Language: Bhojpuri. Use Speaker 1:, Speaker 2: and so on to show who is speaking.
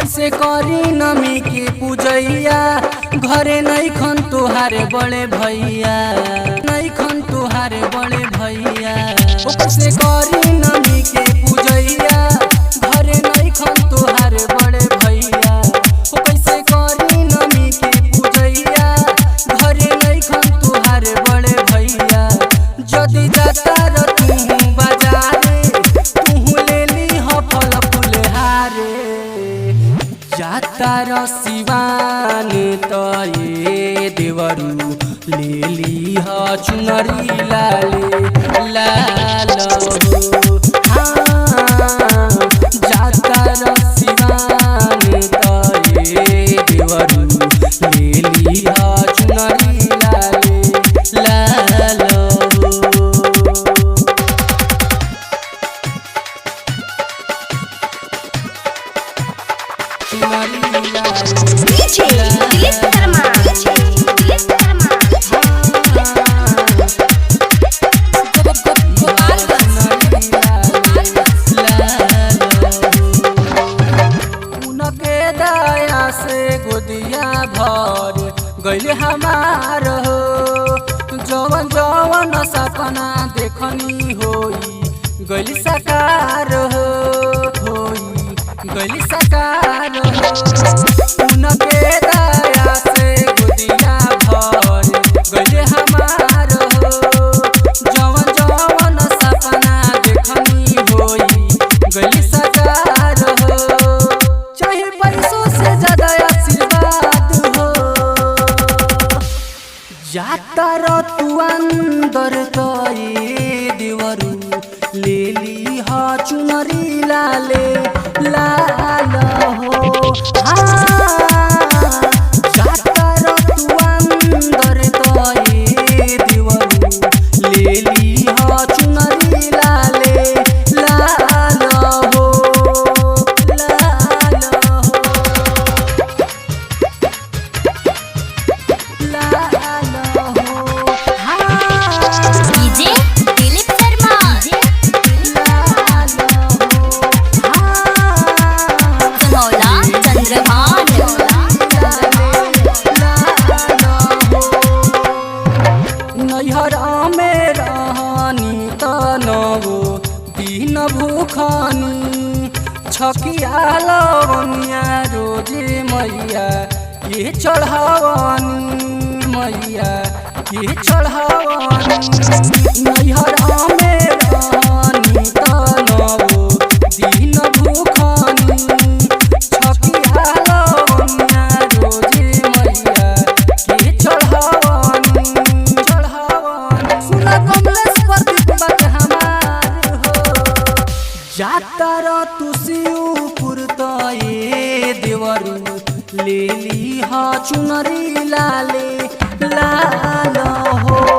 Speaker 1: कैसे करी नमी के पूजैया घरे नहीं खन तुहारे बड़े भैया नहीं खन तुहारे बड़े भैया कैसे करी नमी के पूजैया घरे नहीं खन तुहारे बड़े भैया कैसे करी नमी के पूजैया घरे नहीं खन तुहारे बड़े भैया जदि जाता र तू बाजारे तू ले ली ह फल फूल हारे जाता र सिवान त ये देवरू ले ली ह चुनरी लाले लाल हो हाँ जाता र सिवान त ये देवरू ले ली ह चुनरी लाले लाल हो
Speaker 2: DJ Dilis Dharma
Speaker 1: उनके दया से गोदिया भर गइले हमार हो जवन जवन सपना देखनी होई गइली साकार हो होई गइली साकार हो उनके दया से गोदिया भर गइले हमार हो जवन जवन सपना देखनी होई गइली साकार हो चाहे पैसों से ज्यादा आशीर्वाद हो जाता र तू अंदर तो ये देवरू ले ली ह चुनरी लाले लाल हो हाँ जाता र तू अंदर तो ये देवरू ले ली ह चुनरी लाले लाल हो लाल हो लाल हो हाँ
Speaker 2: DJ Dilis Dharma Sonola Chandrabhan
Speaker 1: नैहरा में रहनी तनगो दिन भूखनी छकिया लवनिया रोजे मैया ये चढ़ावनी मैया ये चढ़ावनी नैहरा में रहनी तनगो दिन भूखनी छकिया लवनिया रोजे मैया ये चढ़ावनी चढ़ावनी सुना कमलेश प्रदीप बात हमार हो जाता र तू शिवपुर त ये देवरू ले ली ह चुनरी लाले लाल हो।